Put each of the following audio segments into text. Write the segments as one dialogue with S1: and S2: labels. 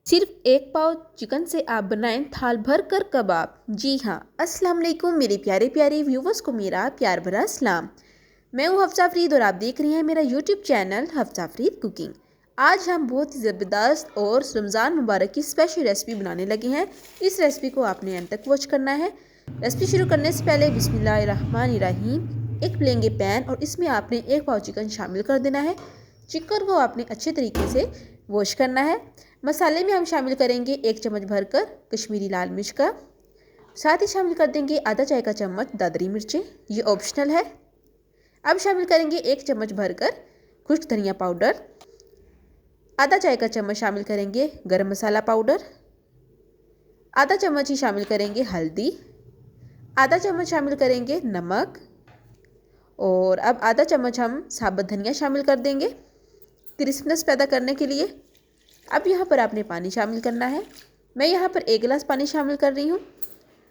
S1: सिर्फ एक पाव चिकन से आप बनाएं थाल भर कर कबाब। जी हाँ, अस्सलाम वालेकुम मेरे प्यारे प्यारे व्यूवर्स को मेरा प्यार भरा सलाम। मैं हूँ हफ्सा फरीद और आप देख रहे हैं मेरा YouTube channel Hafsa Farid cooking. आज हम बहुत ही ज़बरदस्त और रमज़ान मुबारक की स्पेशल रेसिपी बनाने लगे हैं। इस रेसिपी को आपने अंत तक वॉच करना है। रेसिपी शुरू करने से पहले बिस्मिल्लाहिर्रहमानिर्रहीम। एक लेंगे पैन और इसमें आपने एक पाव चिकन शामिल कर देना है। चिकन को आपने अच्छे तरीके से वॉश करना है। मसाले में हम शामिल करेंगे 1 चम्मच भरकर कश्मीरी लाल मिर्च का, साथ ही शामिल कर देंगे आधा चाय का चम्मच दादरी मिर्चें, ये ऑप्शनल है। अब शामिल करेंगे 1 चम्मच भरकर खुश्क धनिया पाउडर, आधा चाय का चम्मच शामिल करेंगे गरम मसाला पाउडर, आधा चम्मच ही शामिल करेंगे हल्दी, आधा चम्मच शामिल करेंगे नमक और अब आधा चम्मच हम साबुत धनिया शामिल कर देंगे क्रिस्पनेस पैदा करने के लिए। अब यहाँ पर आपने पानी शामिल करना है। मैं यहाँ पर 1 गिलास पानी शामिल कर रही हूँ।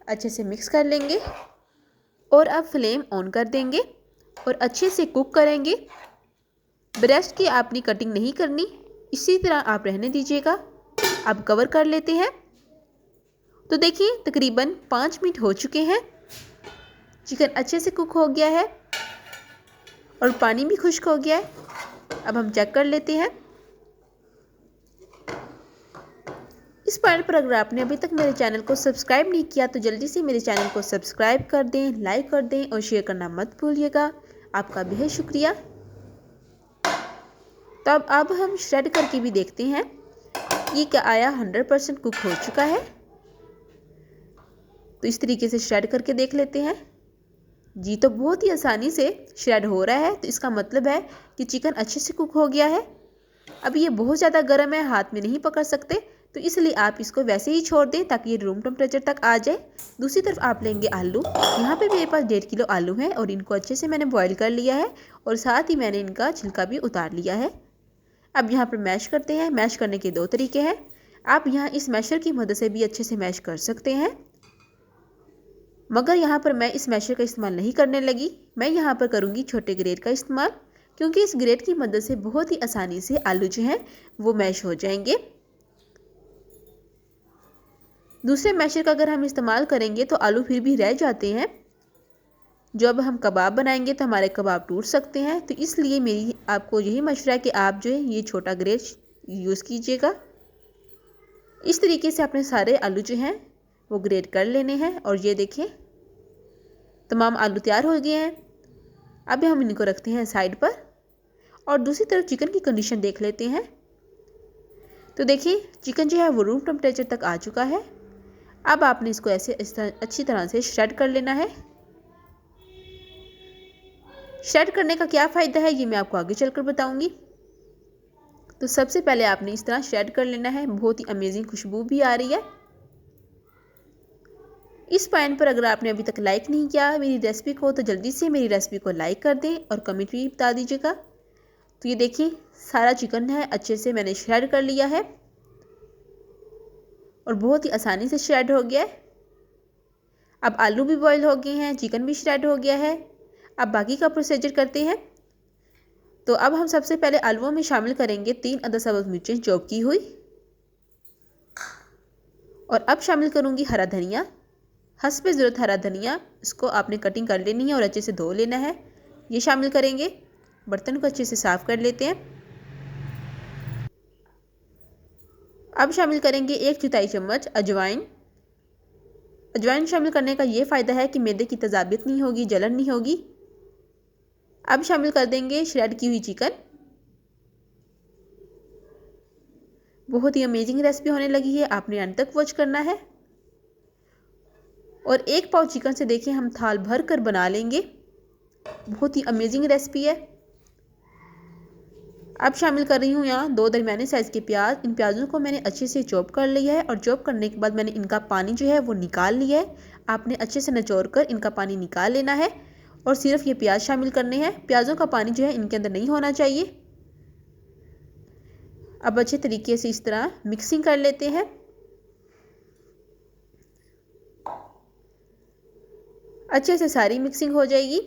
S1: अच्छे से मिक्स कर लेंगे और अब फ्लेम ऑन कर देंगे और अच्छे से कुक करेंगे। ब्रेस्ट की आपने कटिंग नहीं करनी, इसी तरह आप रहने दीजिएगा। अब कवर कर लेते हैं। तो देखिए तकरीबन 5 मिनट हो चुके हैं। चिकन अच्छे से कुक हो गया है और पानी भी खुश्क हो गया है। अब हम चेक कर लेते हैं। इस पॉइंट पर अगर आपने अभी तक मेरे चैनल को सब्सक्राइब नहीं किया तो जल्दी से मेरे चैनल को सब्सक्राइब कर दें, लाइक कर दें और शेयर करना मत भूलिएगा। आपका बेहद शुक्रिया। तो अब हम श्रेड करके भी देखते हैं ये क्या आया 100% कुक हो चुका है। तो इस तरीके से श्रेड करके देख लेते हैं। जी, तो बहुत ही आसानी से श्रेड हो रहा है, तो इसका मतलब है कि चिकन अच्छे से कुक हो गया है। अब ये बहुत ज़्यादा गर्म है, हाथ में नहीं पकड़ सकते, तो इसलिए आप इसको वैसे ही छोड़ दें ताकि ये रूम टेम्परेचर तक आ जाए। दूसरी तरफ आप लेंगे आलू। यहाँ पे मेरे पास 1.5 किलो आलू है और इनको अच्छे से मैंने बॉईल कर लिया है और साथ ही मैंने इनका छिलका भी उतार लिया है। अब यहाँ पर मैश करते हैं। मैश करने के 2 तरीके हैं। आप यहाँ इस मैशर की मदद से भी अच्छे से मैश कर सकते हैं, मगर यहाँ पर मैं इस मैशर का इस्तेमाल नहीं करने लगी। मैं यहाँ पर करूँगी छोटे ग्रेट का इस्तेमाल, क्योंकि इस ग्रेट की मदद से बहुत ही आसानी से आलू जो हैं वो मैश हो जाएंगे। दूसरे मैशर का अगर हम इस्तेमाल करेंगे तो आलू फिर भी रह जाते हैं। जब हम कबाब बनाएंगे तो हमारे कबाब टूट सकते हैं, तो इसलिए मेरी आपको यही मशवरा है कि आप जो है ये छोटा ग्रेट यूज़ कीजिएगा। इस तरीके से अपने सारे आलू जो हैं वो ग्रेट कर लेने हैं और ये देखिए तमाम आलू तैयार हो गए हैं। अब हम इनको रखते हैं साइड पर और दूसरी तरफ चिकन की कंडीशन देख लेते हैं। तो देखिए चिकन जो है वो रूम टेम्परेचर तक आ चुका है। अब आपने इसको ऐसे अच्छी तरह से श्रेड कर लेना है। श्रेड करने का क्या फ़ायदा है ये मैं आपको आगे चलकर बताऊंगी। तो सबसे पहले आपने इस तरह श्रेड कर लेना है। बहुत ही अमेजिंग खुशबू भी आ रही है। इस पॉइंट पर अगर आपने अभी तक लाइक नहीं किया मेरी रेसिपी को तो जल्दी से मेरी रेसिपी को लाइक कर दें और कमेंट भी बता दीजिएगा। तो ये देखिए सारा चिकन है अच्छे से मैंने श्रेड कर लिया है और बहुत ही आसानी से श्रेड हो गया है। अब आलू भी बॉईल हो गए हैं, चिकन भी श्रेड हो गया है। अब बाकी का प्रोसीजर करते हैं। तो अब हम सबसे पहले आलूओं में शामिल करेंगे 3 अदद सब्ज़ मिर्चें चॉप की हुई और अब शामिल करूँगी हरा धनिया। हस्बे ज़रूरत हरा धनिया, इसको आपने कटिंग कर लेनी है और अच्छे से धो लेना है। ये शामिल करेंगे। बर्तन को अच्छे से साफ़ कर लेते हैं। अब शामिल करेंगे 1/4 चम्मच अजवाइन। अजवाइन शामिल करने का ये फ़ायदा है कि मैदे की तेज़ाबियत नहीं होगी, जलन नहीं होगी। अब शामिल कर देंगे श्रेड की हुई चिकन। बहुत ही अमेजिंग रेसिपी होने लगी है, आपने अंत तक वॉच करना है। और 1 पाव चिकन से देखिए हम थाल भर कर बना लेंगे। बहुत ही अमेजिंग रेसिपी है। अब शामिल कर रही हूँ यहाँ 2 दरमियाने साइज़ के प्याज। इन प्याज़ों को मैंने अच्छे से चॉप कर लिया है और चॉप करने के बाद मैंने इनका पानी जो है वो निकाल लिया है। आपने अच्छे से निचोड़ कर इनका पानी निकाल लेना है और सिर्फ ये प्याज शामिल करने हैं। प्याज़ों का पानी जो है इनके अंदर नहीं होना चाहिए। अब अच्छे तरीके से इस तरह मिक्सिंग कर लेते हैं। अच्छे से सारी मिक्सिंग हो जाएगी।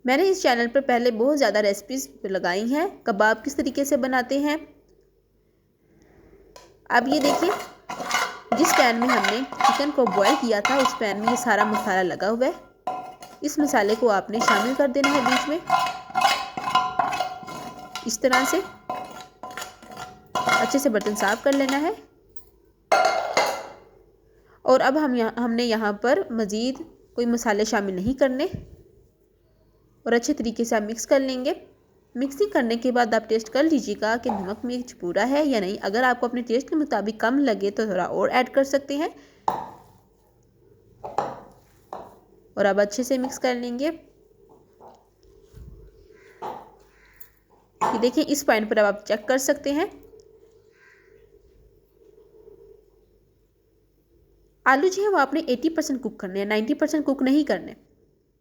S1: मैंने इस चैनल पर पहले बहुत ज़्यादा रेसिपीज़ लगाई हैं कबाब किस तरीके से बनाते हैं। अब ये देखिए, जिस पैन में हमने चिकन को बॉयल किया था उस पैन में ये सारा मसाला लगा हुआ है। इस मसाले को आपने शामिल कर देना है बीच में, इस तरह से अच्छे से बर्तन साफ कर लेना है। और अब हमने यहाँ पर मज़ीद कोई मसाले शामिल नहीं करने और अच्छे तरीके से आप मिक्स कर लेंगे। मिक्सिंग करने के बाद आप टेस्ट कर लीजिएगा कि नमक मिर्च पूरा है या नहीं। अगर आपको अपने टेस्ट के मुताबिक कम लगे तो थोड़ा और ऐड कर सकते हैं। और अब अच्छे से मिक्स कर लेंगे। ये देखिए, इस पॉइंट पर अब आप चेक कर सकते हैं। आलू जो है वो आपने 80% कुक करने हैं, 90% कुक नहीं करने,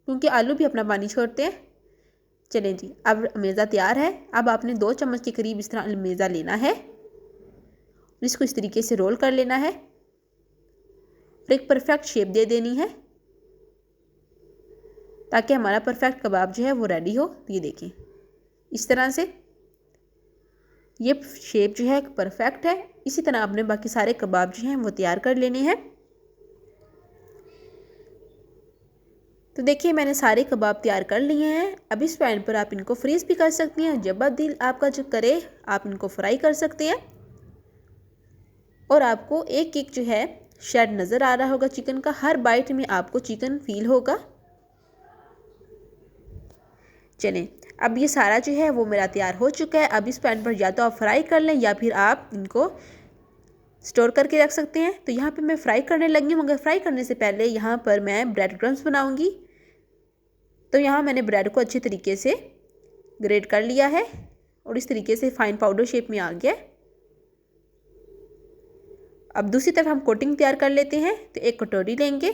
S1: क्योंकि आलू भी अपना पानी छोड़ते हैं। चलें जी, अब मेज़ा तैयार है। अब आपने 2 चम्मच के करीब इस तरह मेज़ा लेना है, इसको इस तरीके से रोल कर लेना है और एक परफेक्ट शेप दे देनी है ताकि हमारा परफेक्ट कबाब जो है वो रेडी हो। ये देखें, इस तरह से ये शेप जो है परफेक्ट है। इसी तरह आपने बाकी सारे कबाब जो हैं वो तैयार कर लेने हैं। तो देखिए, मैंने सारे कबाब तैयार कर लिए हैं। अब इस पैन पर आप इनको फ्रीज़ भी कर सकती हैं, जब दिल आपका जो करे आप इनको फ्राई कर सकते हैं। और आपको एक एक जो है शेड नज़र आ रहा होगा चिकन का, हर बाइट में आपको चिकन फील होगा। चलें, अब ये सारा जो है वो मेरा तैयार हो चुका है। अब इस पैन पर या तो आप फ्राई कर लें या फिर आप इनको स्टोर करके रख सकते हैं। तो यहाँ पे मैं फ्राई करने लगी हूँ, मगर फ्राई करने से पहले यहाँ पर मैं ब्रेड क्रम्स बनाऊँगी। तो यहाँ मैंने ब्रेड को अच्छे तरीके से ग्रेट कर लिया है और इस तरीके से फाइन पाउडर शेप में आ गया। अब दूसरी तरफ हम कोटिंग तैयार कर लेते हैं। तो एक कटोरी लेंगे।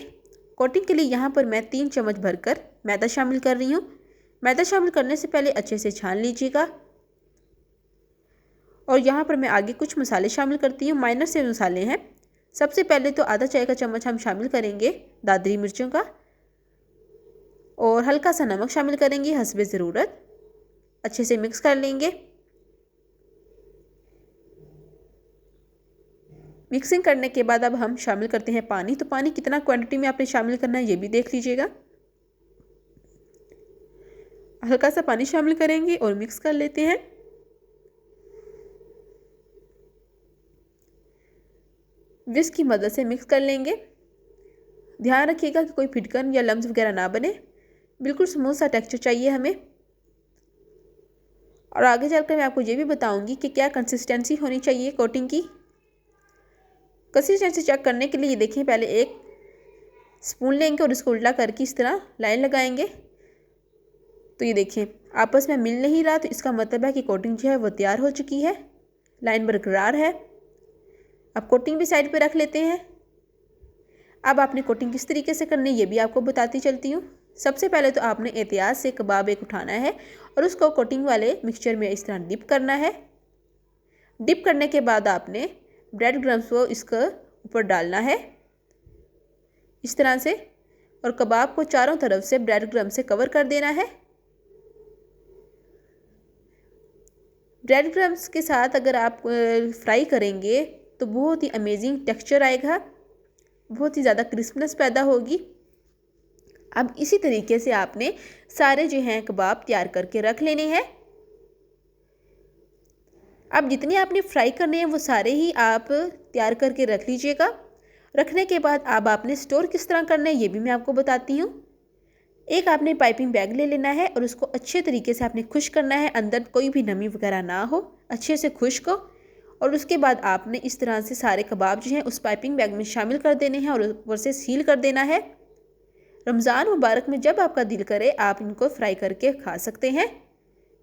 S1: कोटिंग के लिए यहाँ पर मैं 3 चम्मच भरकर मैदा शामिल कर रही हूँ। मैदा शामिल करने से पहले अच्छे से छान लीजिएगा। और यहाँ पर मैं आगे कुछ मसाले शामिल करती हूँ, माइनर से मसाले हैं। सबसे पहले तो आधा चाय का चम्मच हम शामिल करेंगे दादरी मिर्चों का और हल्का सा नमक शामिल करेंगे हस्बे ज़रूरत। अच्छे से मिक्स कर लेंगे। मिक्सिंग करने के बाद अब हम शामिल करते हैं पानी। तो पानी कितना क्वांटिटी में आपने शामिल करना है ये भी देख लीजिएगा। हल्का सा पानी शामिल करेंगे और मिक्स कर लेते हैं। विस्क की मदद से मिक्स कर लेंगे। ध्यान रखिएगा कि कोई फिटकन या लम्स वगैरह ना बने, बिल्कुल स्मूथ सा टेक्सचर चाहिए हमें। और आगे चलकर मैं आपको ये भी बताऊंगी कि क्या कंसिस्टेंसी होनी चाहिए कोटिंग की। कंसिस्टेंसी चेक करने के लिए ये देखिए, पहले एक स्पून लेंगे और इसको उल्टा करके इस तरह लाइन लगाएंगे। तो ये देखिए, आपस में मिल नहीं रहा, तो इसका मतलब है कि कोटिंग जो है वो तैयार हो चुकी है, लाइन बरकरार है। अब कोटिंग भी साइड पे रख लेते हैं। अब आपने कोटिंग किस तरीके से करनी है ये भी आपको बताती चलती हूँ। सबसे पहले तो आपने एहतियात से कबाब एक उठाना है और उसको कोटिंग वाले मिक्सचर में इस तरह डिप करना है। डिप करने के बाद आपने ब्रेड क्रम्स को इसके ऊपर डालना है इस तरह से, और कबाब को चारों तरफ से ब्रेड क्रम्स से कवर कर देना है। ब्रेड क्रम्स के साथ अगर आप फ्राई करेंगे तो बहुत ही अमेजिंग टेक्सचर आएगा, बहुत ही ज़्यादा क्रिस्पनेस पैदा होगी। अब इसी तरीके से आपने सारे जो हैं कबाब तैयार करके रख लेने हैं। अब जितने आपने फ्राई करने हैं वो सारे ही आप तैयार करके रख लीजिएगा। रखने के बाद अब आपने स्टोर किस तरह करना है ये भी मैं आपको बताती हूँ। एक आपने पाइपिंग बैग ले लेना है और उसको अच्छे तरीके से आपने खुश्क करना है, अंदर कोई भी नमी वगैरह ना हो, अच्छे से खुश्क हो। और उसके बाद आपने इस तरह से सारे कबाब जो हैं उस पाइपिंग बैग में शामिल कर देने हैं और ऊपर से सील कर देना है। रमज़ान मुबारक में जब आपका दिल करे आप इनको फ्राई करके खा सकते हैं।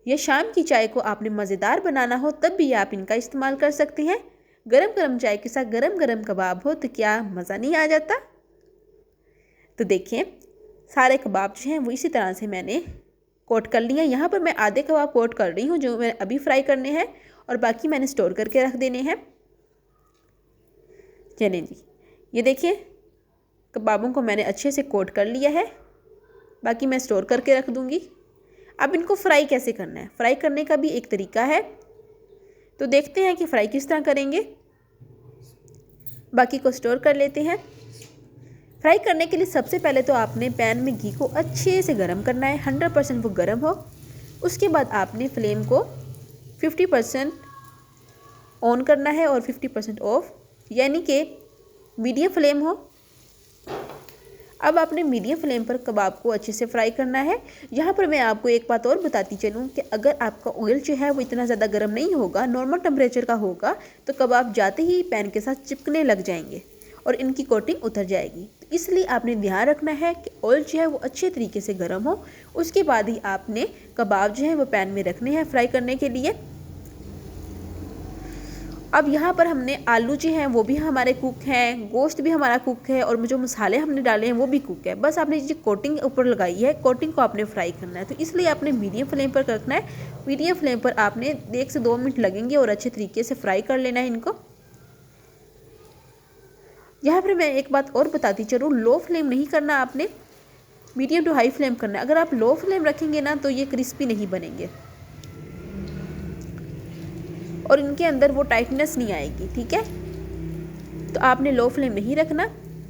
S1: या शाम की चाय को आपने मज़ेदार बनाना हो तब भी आप इनका इस्तेमाल कर सकते हैं। गरम गरम चाय के साथ गरम गरम कबाब हो तो क्या मज़ा नहीं आ जाता। तो देखिए, सारे कबाब जो हैं वो इसी तरह से मैंने कोट कर लिए हैं। यहाँ पर मैं आधे कबाब कोट कर रही हूँ जो मैं अभी फ्राई करने हैं, और बाकी मैंने स्टोर करके रख देने हैं। चलें जी, ये देखिए कबाबों को मैंने अच्छे से कोट कर लिया है, बाकी मैं स्टोर करके रख दूँगी। अब इनको फ्राई कैसे करना है, फ्राई करने का भी एक तरीका है, तो देखते हैं कि फ्राई किस तरह करेंगे। बाकी को स्टोर कर लेते हैं। फ्राई करने के लिए सबसे पहले तो आपने पैन में घी को अच्छे से गर्म करना है, 100% वो गर्म हो। उसके बाद आपने फ्लेम को 50% ऑन करना है और 50% ऑफ, यानी कि मीडियम फ्लेम हो। अब आपने मीडियम फ्लेम पर कबाब को अच्छे से फ्राई करना है। यहाँ पर मैं आपको एक बात और बताती चलूँ कि अगर आपका ऑयल जो है वो इतना ज़्यादा गर्म नहीं होगा, नॉर्मल टेम्परेचर का होगा, तो कबाब जाते ही पैन के साथ चिपकने लग जाएंगे और इनकी कोटिंग उतर जाएगी। तो इसलिए आपने ध्यान रखना है कि ऑयल जो है वो अच्छे तरीके से गर्म हो। उसके बाद ही आपने कबाब जो है वो पैन में रखने हैं फ्राई करने के लिए। अब यहाँ पर हमने आलू जो हैं वो भी हमारे कुक हैं, गोश्त भी हमारा कुक है और जो मसाले हमने डाले हैं वो भी कुक है। बस आपने जो कोटिंग ऊपर लगाई है, कोटिंग को आपने फ्राई करना है, तो इसलिए आपने मीडियम फ्लेम पर रखना है। मीडियम फ्लेम पर आपने 1 से 2 मिनट लगेंगे और अच्छे तरीके से फ्राई कर लेना है इनको। यहाँ पर मैं एक बात और बताती चलूँ, लो फ्लेम नहीं करना आपने, मीडियम टू हाई फ्लेम करना है। अगर आप लो फ्लेम रखेंगे ना तो ये क्रिस्पी नहीं बनेंगे और इनके अंदर वो टाइटनेस नहीं आएगी, ठीक है। तो आपने लो फ्लेम नहीं रखना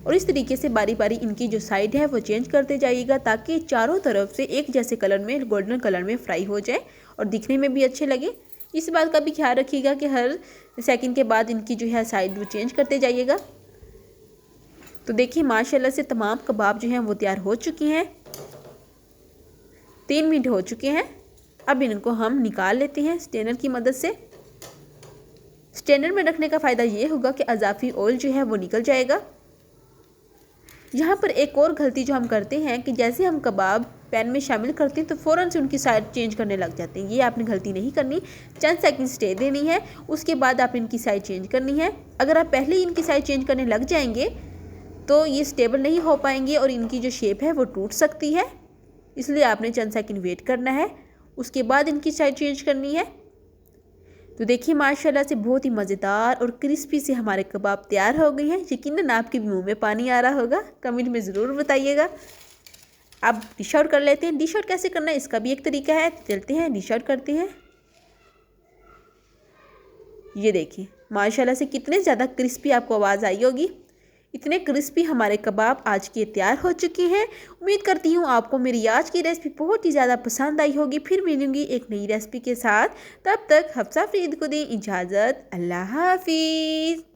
S1: और इस तरीके से बारी बारी इनकी जो साइड है वो चेंज करते जाइएगा ताकि चारों तरफ से एक जैसे कलर में, गोल्डन कलर में फ्राई हो जाए और दिखने में भी अच्छे लगे। इस बात का भी ख्याल रखिएगा कि हर सेकंड के बाद इनकी जो है साइड वो चेंज करते जाइएगा। तो देखिए माशाल्लाह से तमाम कबाब जो हैं वो तैयार हो चुकी हैं। 3 मिनट हो चुके हैं। अब इनको हम निकाल लेते हैं स्ट्रेनर की मदद से। स्ट्रेनर में रखने का फ़ायदा ये होगा कि अजाफी ऑयल जो है वो निकल जाएगा। यहाँ पर एक और गलती जो हम करते हैं कि जैसे हम कबाब पैन में शामिल करते हैं तो फ़ौरन से उनकी साइड चेंज करने लग जाते हैं। ये आपने गलती नहीं करनी, चंद सेकंड स्टे देनी है, उसके बाद आप इनकी साइड चेंज करनी है। अगर आप पहले ही इनकी साइड चेंज करने लग जाएंगे तो ये स्टेबल नहीं हो पाएंगे और इनकी जो शेप है वो टूट सकती है। इसलिए आपने चंद सेकंड वेट करना है, उसके बाद इनकी साइड चेंज करनी है। तो देखिए माशाल्लाह से बहुत ही मज़ेदार और क्रिस्पी से हमारे कबाब तैयार हो गए हैं। यकीनन आपके भी मुंह में पानी आ रहा होगा, कमेंट में ज़रूर बताइएगा। अब डिश आउट कर लेते हैं। डिश आउट कैसे करना है इसका भी एक तरीका है, चलते हैं डिश आउट करते हैं। ये देखिए माशाल्लाह से कितने ज़्यादा क्रिस्पी आपको आवाज़ आई होगी। इतने क्रिस्पी हमारे कबाब आज के तैयार हो चुके हैं। उम्मीद करती हूँ आपको मेरी आज की रेसिपी बहुत ही ज़्यादा पसंद आई होगी। फिर मिलूंगी एक नई रेसिपी के साथ, तब तक हफ्सा फरीद को दें इजाज़त। अल्लाह हाफिज़।